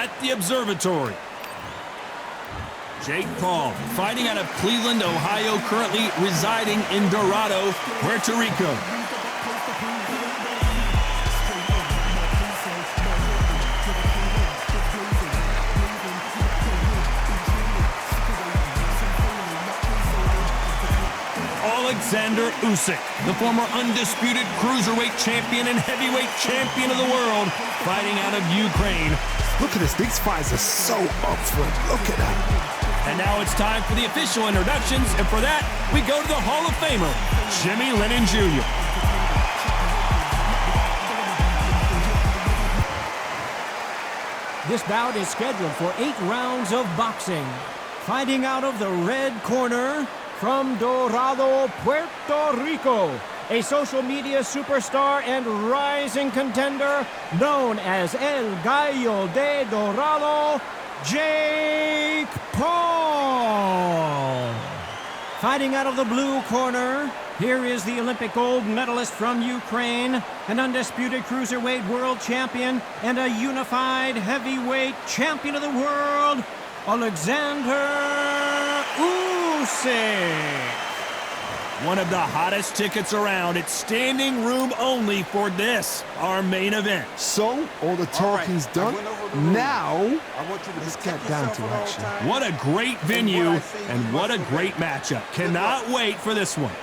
at the observatory. Jake Paul, fighting out of Cleveland, Ohio, currently residing in Dorado, Puerto Rico. Alexander Usyk, the former undisputed cruiserweight champion and heavyweight champion of the world, fighting out of Ukraine. Look at this. These fighters are so up for it. Look at that. And now it's time for the official introductions, and for that, we go to the Hall of Famer, Jimmy Lennon Jr. This bout is scheduled for 8 rounds of boxing. Fighting out of the red corner, from Dorado, Puerto Rico, a social media superstar and rising contender known as El Gallo de Dorado, Jake Paul. Fighting out of the blue corner, here is the Olympic gold medalist from Ukraine, an undisputed cruiserweight world champion, and a unified heavyweight champion of the world, Alexander Usyk. One of the hottest tickets around. It's standing room only for this, our main event. So, all the talking's done. Now, let's get down to action. What a great venue, and what a great matchup. Cannot wait for this one.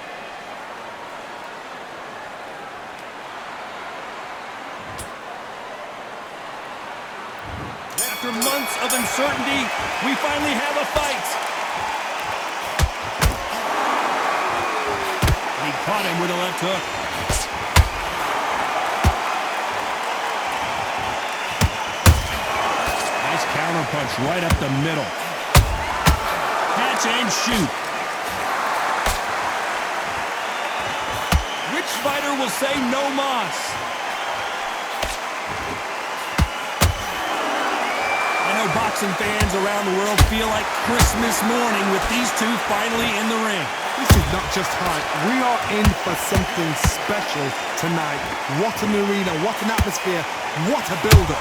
After months of uncertainty, we finally have a fight. He caught him with a left hook. Nice counter punch right up the middle. Catch and shoot. Which fighter will say no mas? I know boxing fans around the world feel like Christmas morning with these two finally in the ring. This is not just hype. We are in for something special tonight. What an arena, what an atmosphere, what a build-up.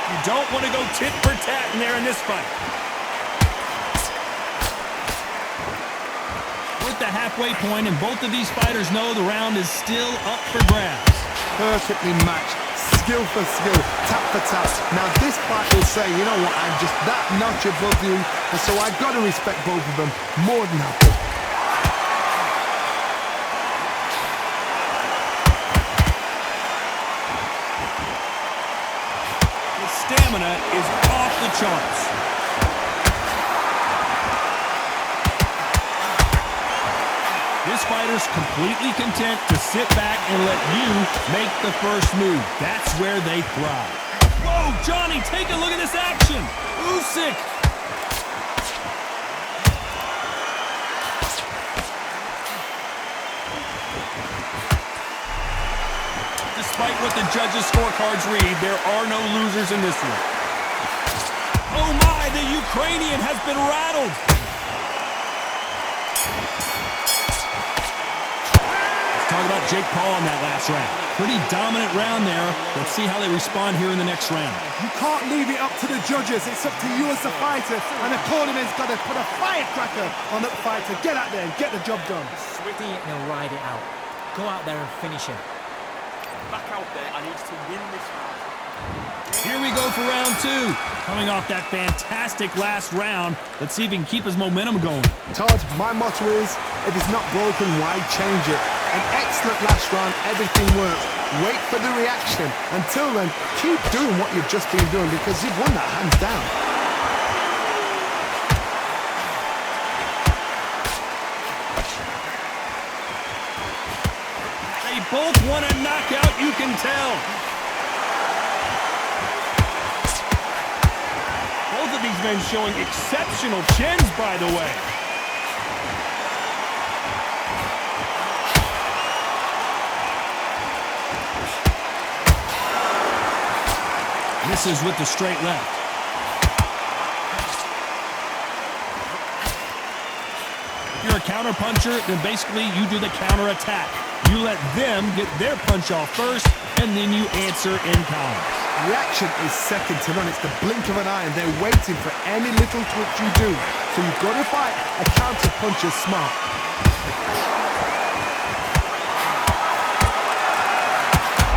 You don't want to go tit for tat in there in this fight. We're at the halfway point, and both of these fighters know the round is still up for grabs. Perfectly matched. Skill for skill, tap for tap. Now this fight will say, you know what, I'm just that notch above you, and so I've got to respect both of them more than happy. The stamina is off the charts. This fighter's completely content to sit back and let you make the first move. That's where they thrive. Whoa, Johnny, take a look at this action. Usyk. Despite what the judges' scorecards read, there are no losers in this one. Oh my, the Ukrainian has been rattled. Talk about Jake Paul in that last round. Pretty dominant round there. Let's see how they respond here in the next round. You can't leave it up to the judges. It's up to you as the fighter, and the cornerman's got to put a firecracker on that fighter. Get out there and get the job done. He'll ride it out. Go out there and finish him. Back out there, I need to win this round. Here we go for round two. Coming off that fantastic last round, let's see if he can keep his momentum going. Todd, my motto is, if it's not broken, why change it? An excellent last round, everything works. Wait for the reaction. Until then, keep doing what you've just been doing because you've won that hands down. They both want a knockout, you can tell. Both of these men showing exceptional chins, by the way. Misses with the straight left. If you're a counter-puncher, then basically you do the counter-attack. You let them get their punch off first, and then you answer in kind. Reaction is second to none. It's the blink of an eye, and they're waiting for any little twitch you do. So you've got to fight a counter-puncher smart.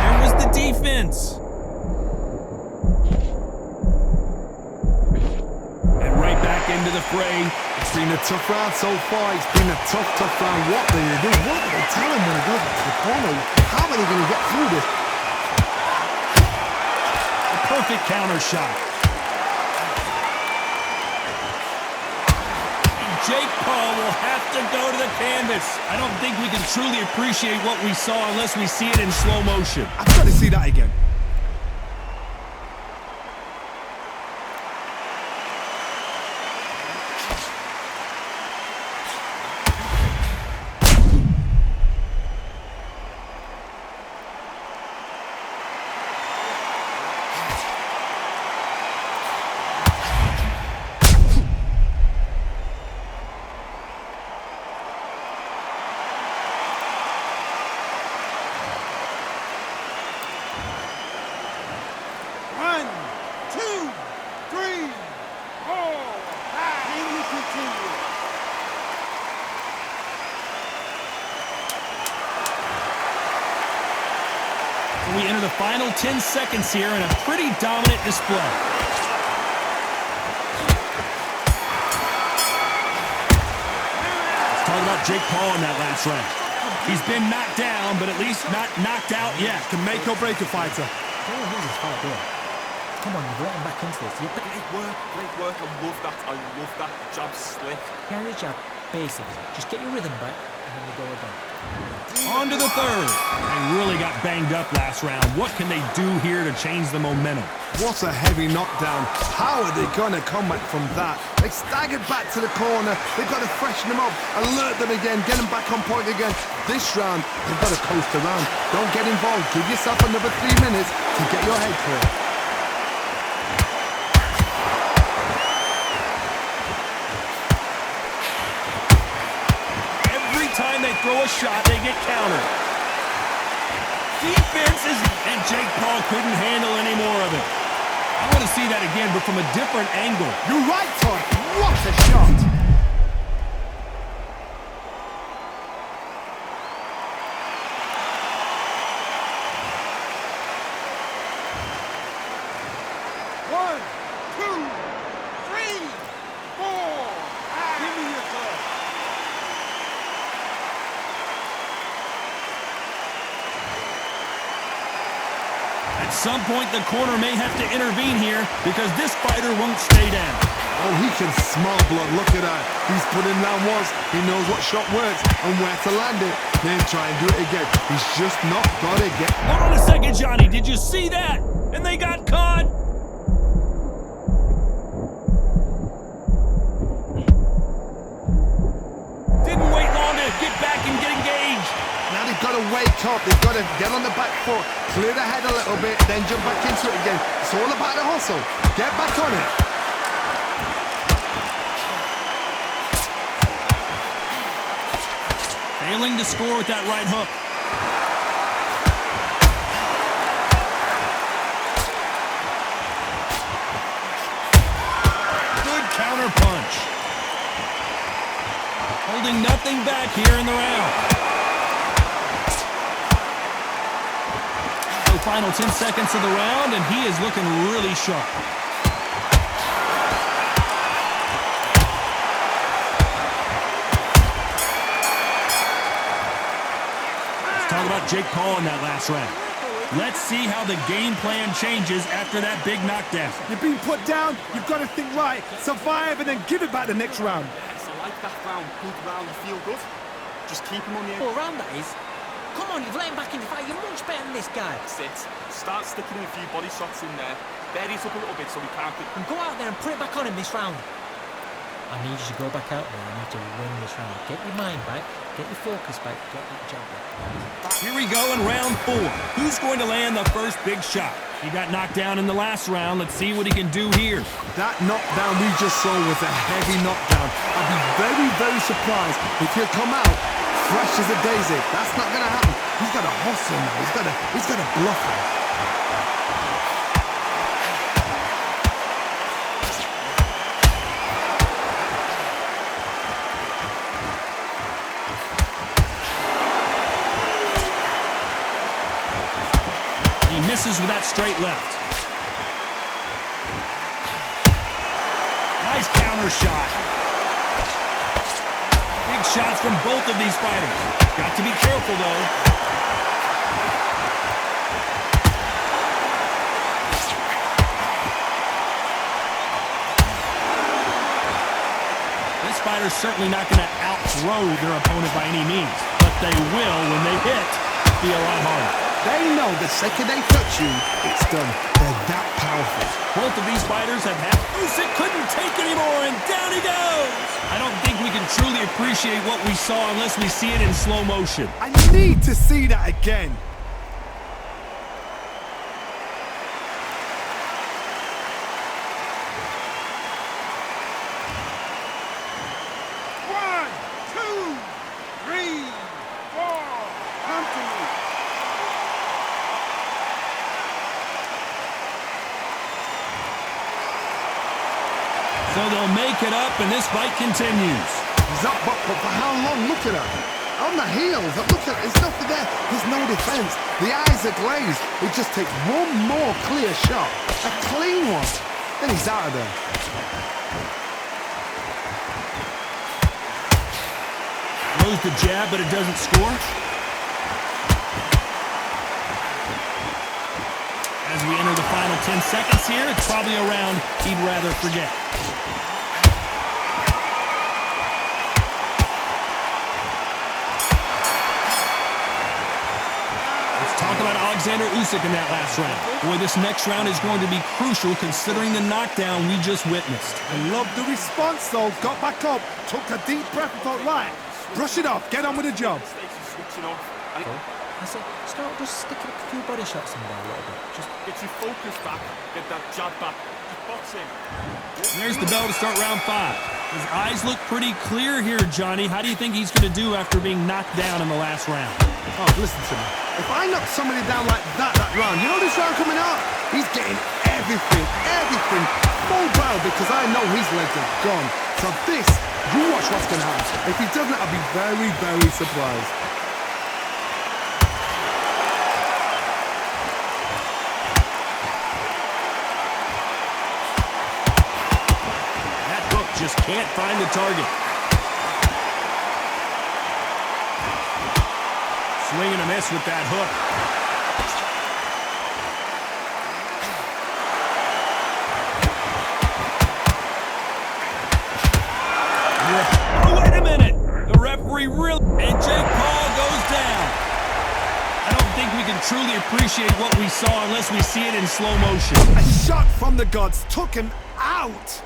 There was the defense. And right back into the fray. It's been a tough round so far. It's been a tough round. What do they do? What do they tell him when he goes to the corner? How are they going to get through this? A perfect counter shot. Jake Paul will have to go to the canvas. I don't think we can truly appreciate what we saw unless we see it in slow motion. I've got to see that again. We enter the final 10 seconds here in a pretty dominant display. Let's talk about Jake Paul in that last round. He's been knocked down, but at least not knocked out yet. Can make or break a fighter. Come on, you've let him back into this. Great work, great work. I love that. I love that. Jab slick. Carry the jab, basic. Just get your rhythm back, and then we go again. On to the third. They really got banged up last round. What can they do here to change the momentum? What a heavy knockdown. How are they going to come back from that? They staggered back to the corner. They've got to freshen them up, alert them again, get them back on point again. This round, they've got to coast around. Don't get involved. Give yourself another 3 minutes to get your head clear. Time they throw a shot, they get countered. Defense is... And Jake Paul couldn't handle any more of it. I want to see that again, but from a different angle. You're right, Todd. What a shot. At some point, the corner may have to intervene here because this fighter won't stay down. Oh, he can smell blood. Look at that. He's put in that once. He knows what shot works and where to land it. Then try and do it again. He's just not got it yet. Hold on a second, Johnny. Did you see that? And they got caught. Didn't wait long to get back and get engaged. Now they've got to wake up. They've got to get on the back foot, clear the head a little bit, then jump back into it again. It's all about the hustle. Get back on it. Failing to score with that right hook. Good counter punch. Holding nothing back here in the round. Final 10 seconds of the round, and he is looking really sharp. Let's talk about Jake Paul in that last round. Let's see how the game plan changes after that big knockdown. You've been put down. You've got to think right, survive, and then give it back the next round. Yes, I like that round. Good round. You feel good. Just keep him on the end. What round that is? Come on, you've let him back in the fight. You're much better than this guy. That's it. Start sticking a few body shots in there. Bury it up a little bit so we can't... And go out there and put it back on him this round. I need you to go back out there. I need to win this round. Get your mind back. Get your focus back. Get that jab back. Here we go in round 4. Who's going to land the first big shot? He got knocked down in the last round. Let's see what he can do here. That knockdown we just saw was a heavy knockdown. I'd be very, very surprised if he'll come out fresh as a daisy. That's not going to happen. He's got to hustle now. He's got to bluff him. He misses with that straight left. Nice counter shot. Big shots from both of these fighters. Got to be careful, though. This fighter's certainly not going to outthrow their opponent by any means, but they will, when they hit, be a lot harder. They know the second they touch you, it's done. They're that powerful. Both of these fighters have had... Usyk couldn't take anymore, and down he goes! I don't think we can truly appreciate what we saw unless we see it in slow motion. I need to see that again. One, two, three, four. Come to me. So they'll make it up, and this fight continues. He's up, but for how long? Look at her. On the heels. Look at her. There's nothing there. There's no defense. The eyes are glazed. It just takes one more clear shot. A clean one. Then he's out of there. Throws the jab, but it doesn't score. As we enter the final 10 seconds here, it's probably a round he'd rather forget. Talk about Alexander Usyk in that last round. Boy, this next round is going to be crucial considering the knockdown we just witnessed. I love the response, though. Got back up, took a deep breath and thought, right, brush it off, get on with the job. Stacey switching off. And I said, start just sticking a few body shots in there a little bit. Just get your focus back. Get that jab back. Just boxing. There's the bell to start round 5. His eyes look pretty clear here, Johnny. How do you think he's going to do after being knocked down in the last round? Oh, listen to me. If I knock somebody down like that round, you know this round coming out? He's getting everything full barrel because I know his legs are gone. So this, you watch what's going to happen. If he doesn't, I'll be very, very surprised. That hook just can't find the target. Swing and a miss with that hook. Oh, wait a minute! The referee really... And Jake Paul goes down. I don't think we can truly appreciate what we saw unless we see it in slow motion. A shot from the gods took him out.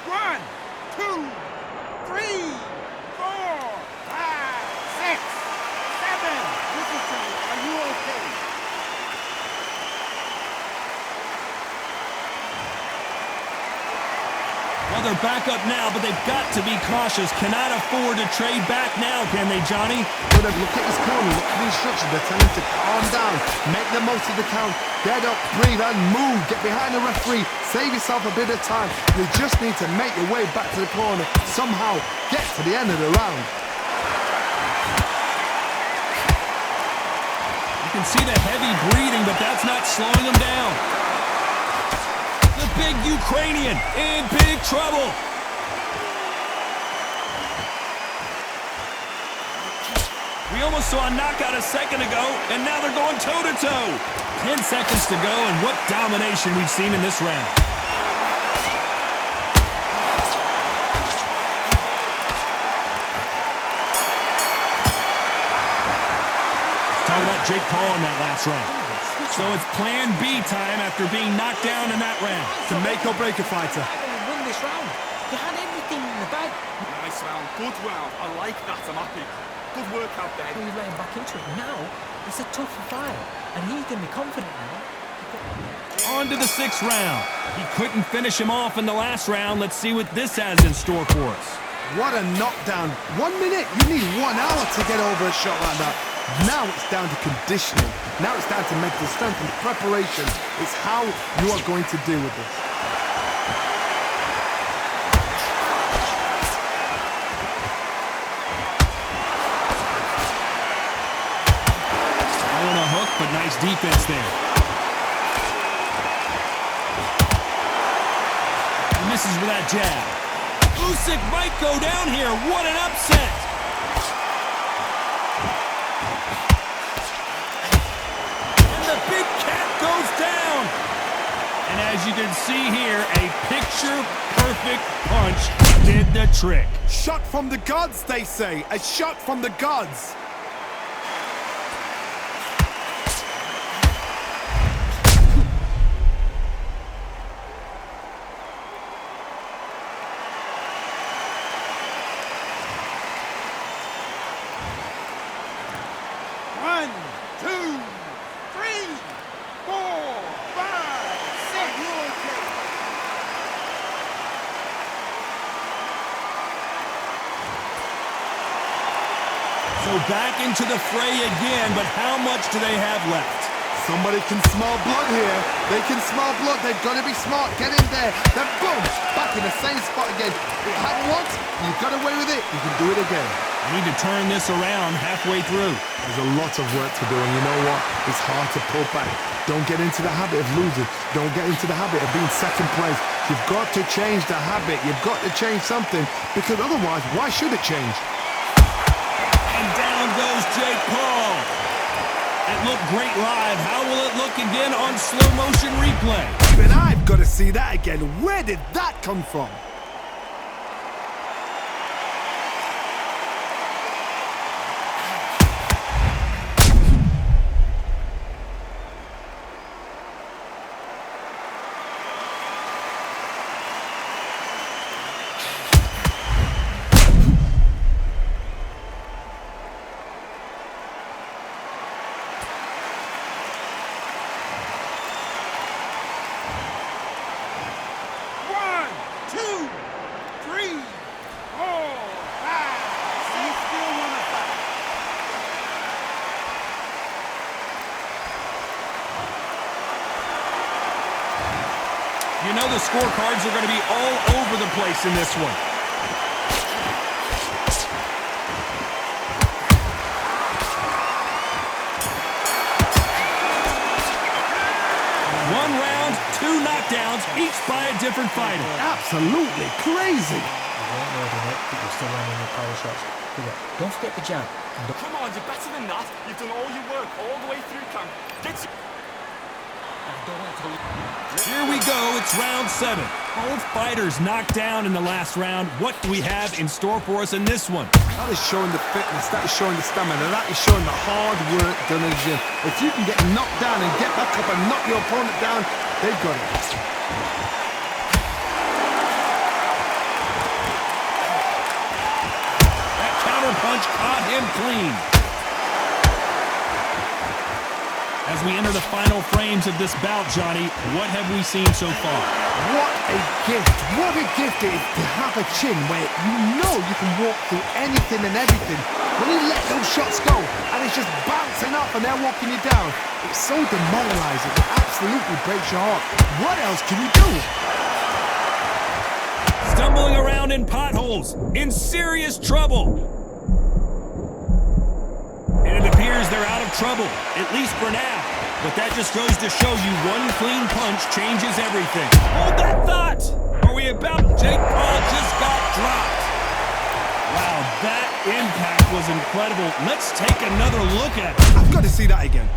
One, two, three, four, five, six, seven. Listen to me. Are you okay? Well, they're back up now, but they've got to be cautious. Cannot afford to trade back now, can they, Johnny? But look at his corner, look at the instructions. They're telling him to calm down, make the most of the count, get up, breathe, and move. Get behind the referee, save yourself a bit of time. You just need to make your way back to the corner, somehow get to the end of the round. You can see the heavy breathing, but that's not slowing him down. The big Ukrainian in big trouble. We almost saw a knockout a second ago, and now they're going toe-to-toe. 10 seconds to go, and what domination we've seen in this round. Jake Paul in that last round. So it's plan B time after being knocked down in that round. To make or break a fighter. Win this round. You had everything in the bag. Nice round. Good round. I like that. I'm happy. Good work out there. Well, you let him back into it. Now, it's a tougher fight. And he's going to be confident now. On to the 6th round. He couldn't finish him off in the last round. Let's see what this has in store for us. What a knockdown. 1 minute, you need 1 hour to get over a shot like that. Now it's down to conditioning. Now it's down to mental strength and preparation. It's how you are going to deal with this. On a hook, but nice defense there. He misses with that jab. Usyk might go down here. What an upset. And the big cat goes down. And as you can see here, a picture-perfect punch did the trick. Shot from the gods, they say. A shot from the gods. One, two, three, four, five, six. So back into the fray again, but how much do they have left? Somebody can smell blood here. They can smell blood. They've got to be smart. Get in there. Then boom, back in the same spot again. It happened once. You got away with it. You can do it again. I need to turn this around halfway through. There's a lot of work to do, and you know what? It's hard to pull back. Don't get into the habit of losing. Don't get into the habit of being second place. You've got to change the habit. You've got to change something, because otherwise, why should it change? And down goes Jake Paul. It looked great live. How will it look again on slow motion replay? Even I've got to see that again. Where did that come from? One, two, three, four, five. So you still want to fight? You know the scorecards are going to be all over the place in this one. One round, 2 knockdowns, each by a different fighter. Absolutely crazy. You weren't loading it, but you're still landing your power shots. Good luck. Don't forget the jab. And don't... Come on, you're better than that. You've done all your work all the way through camp. Get your... don't wait till... Here we go, it's round 7. Both fighters knocked down in the last round. What do we have in store for us in this one? That is showing the fitness, that is showing the stamina, that is showing the hard work done in the gym. If you can get knocked down and get back up and knock your opponent down, they've got it. That counter punch caught him clean. As we enter the final frames of this bout, Johnny, what have we seen so far? What a gift. What a gift it is to have a chin where you know you can walk through anything and everything. When you let those shots go and it's just bouncing up and they're walking you down, it's so demoralizing. It absolutely breaks your heart. What else can you do? Stumbling around in potholes, in serious trouble. And it appears they're out of trouble, at least for now. But that just goes to show you one clean punch changes everything. Hold that thought! Are we about... Jake Paul just got dropped. Wow, that impact was incredible. Let's take another look at it. I've got to see that again.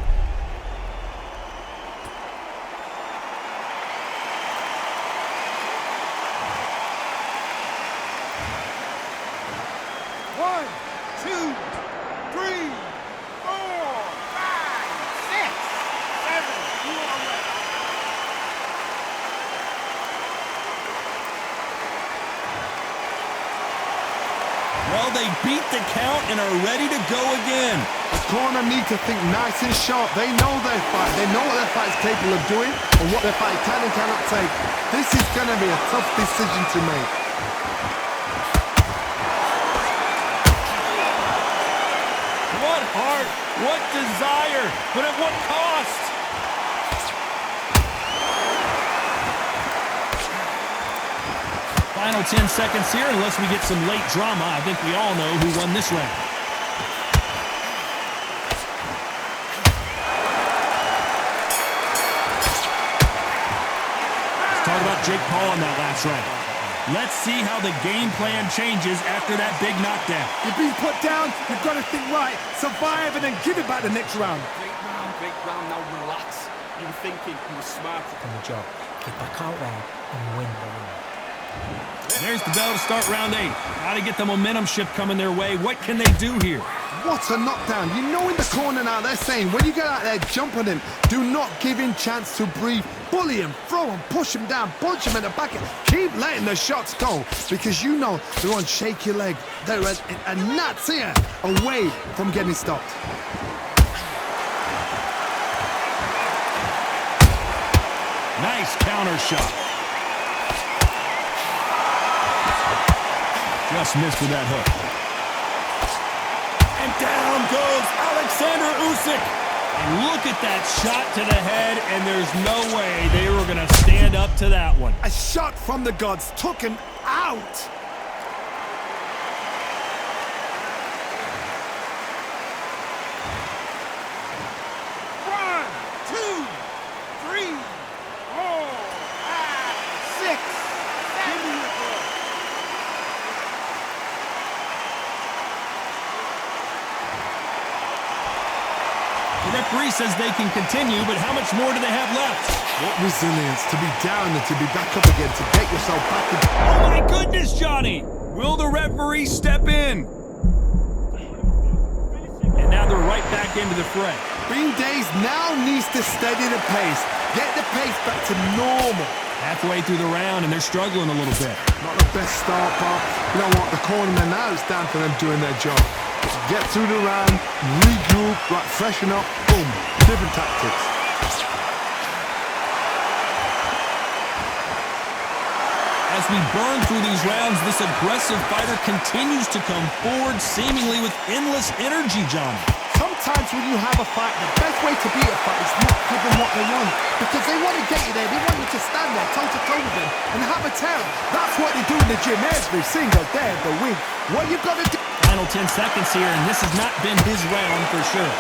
One, two, three, four, five, Well, they beat the count and are ready to go again. The corner need to think nice and sharp. They know their fight. They know what their fight is capable of doing and what their fight can and cannot take. This is going to be a tough decision to make. What heart, what desire, but at what cost? Final 10 seconds here, unless we get some late drama. I think we all know who won this round. Let's talk about Jake Paul in that last round. Let's see how the game plan changes after that big knockdown. You're being put down, you've got to think right, survive, and then give it back the next round. Great round, now relax. You were thinking, you were smart. On the job. Get back out there and win the round. There's the bell to start round 8. How to get the momentum shift coming their way. What can they do here? What a knockdown. You know in the corner now, they're saying, when you get out there, jump on him. Do not give him chance to breathe. Bully him, throw him, push him down, punch him in the back. Keep letting the shots go because you know they're on shaky leg. They're a gnat's here away from getting stopped. Nice counter shot. Just missed with that hook. And down goes Alexander Usyk. And look at that shot to the head, and there's no way they were going to stand up to that one. A shot from the gods took him out. One, two, three, four, five, six. Give me your ball. The referee says they can continue, but how much more do they have left? What resilience to be down and to be back up again, to get yourself back in. Oh my goodness, Johnny! Will the referee step in? And now they're right back into the fray. Bean Days now needs to steady the pace. Get the pace back to normal. Halfway through the round, and they're struggling a little bit. Not the best start, Bob. You know what? The cornermen now, it's down to them doing their job. Get through the round, regroup, right, freshen up, boom. Different tactics. As we burn through these rounds, this aggressive fighter continues to come forward, seemingly with endless energy, Johnny. Sometimes when you have a fight, the best way to beat a fight is not give them what they want. Because they want to get you there. They want you to stand there toe-to-toe with them and have a tell. That's what they do in the gym every single day of the week. What you got to do... Final 10 seconds here, and this has not been his round for sure.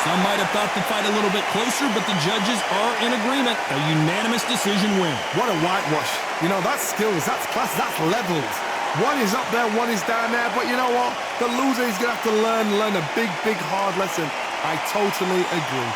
Some might have thought the fight a little bit closer, but the judges are in agreement. A unanimous decision win. What a whitewash. You know, that's skills, that's class, that's levels. One is up there, one is down there, but you know what? The loser is going to have to learn a big, big, hard lesson. I totally agree.